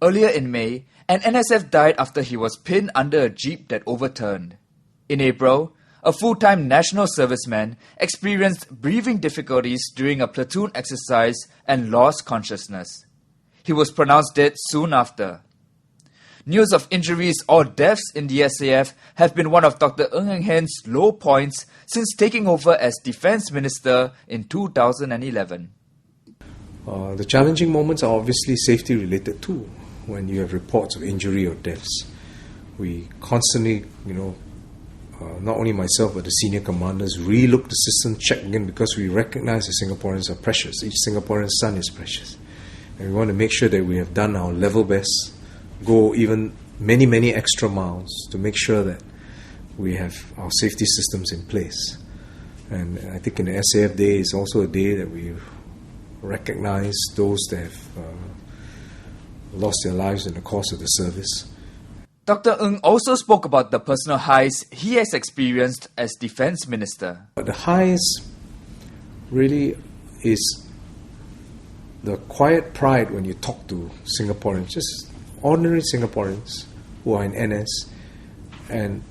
Earlier in May, an NSF died after he was pinned under a jeep that overturned. In April, a full-time national serviceman experienced breathing difficulties during a platoon exercise and lost consciousness. He was pronounced dead soon after. News of injuries or deaths in the SAF have been one of Dr. Ng Eng Hen's low points since taking over as Defence Minister in 2011. The challenging moments are obviously safety related too, when you have reports of injury or deaths. We constantly, not only myself but the senior commanders, re-look the system, check again, because we recognize that Singaporeans are precious. Each Singaporean son is precious. And we want to make sure that we have done our level best, go even many, many extra miles to make sure that we have our safety systems in place. And I think in the SAF Day is also a day that we recognize those that have lost their lives in the course of the service. Dr. Ng also spoke about the personal highs he has experienced as Defence Minister. But the highs really is the quiet pride when you talk to Singaporeans, just ordinary Singaporeans who are in NS. And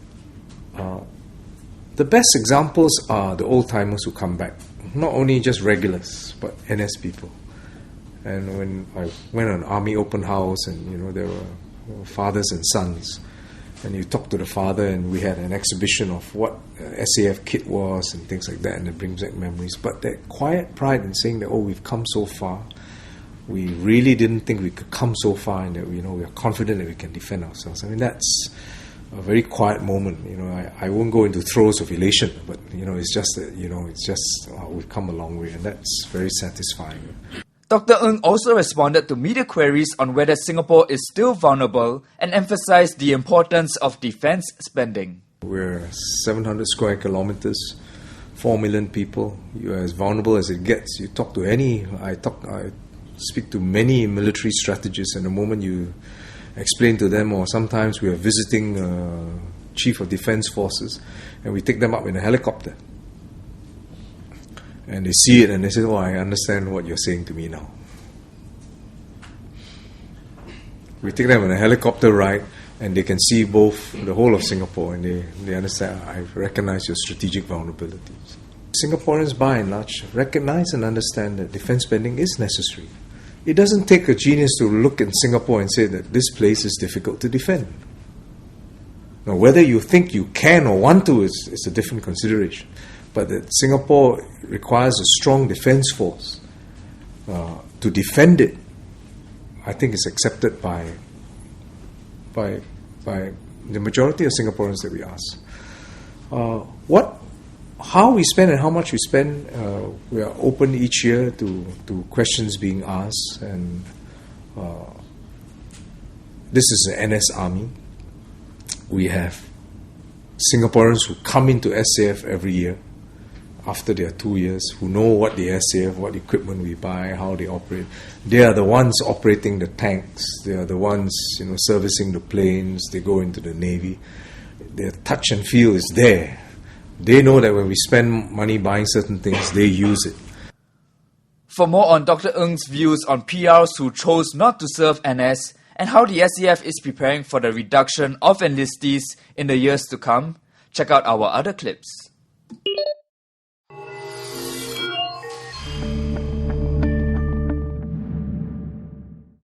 the best examples are the old-timers who come back. Not only just regulars, but NS people. And when I went on Army Open House and, there were fathers and sons, and you talk to the father and we had an exhibition of what SAF kit was and things like that, and it brings back memories. But that quiet pride in saying that, we've come so far, we really didn't think we could come so far, and that we are confident that we can defend ourselves. I mean, that's a very quiet moment. I won't go into throes of elation, but it's just that we've come a long way, and that's very satisfying. Dr. Ng also responded to media queries on whether Singapore is still vulnerable and emphasized the importance of defence spending. We're 700 square kilometers, 4 million people. You're as vulnerable as it gets. You talk to I speak to many military strategists, and the moment you explain to them, or sometimes we are visiting Chief of Defence Forces, and we take them up in a helicopter. And they see it and they say, I understand what you're saying to me now. We take them on a helicopter ride and they can see the whole of Singapore, and they understand, I recognize your strategic vulnerabilities. Singaporeans by and large recognize and understand that defence spending is necessary. It doesn't take a genius to look in Singapore and say that this place is difficult to defend. Now, whether you think you can or want to is a different consideration. But that Singapore requires a strong defence force to defend it, I think is accepted by the majority of Singaporeans that we ask. How we spend and how much we spend, we are open each year to questions being asked, and this is the NS Army. We have Singaporeans who come into SAF every year after their 2 years, who know what the SAF, what equipment we buy, how they operate. They are the ones operating the tanks. They are the ones, servicing the planes. They go into the Navy. Their touch and feel is there. They know that when we spend money buying certain things, they use it. For more on Dr. Ng's views on PRs who chose not to serve NS and how the SAF is preparing for the reduction of enlistees in the years to come, check out our other clips.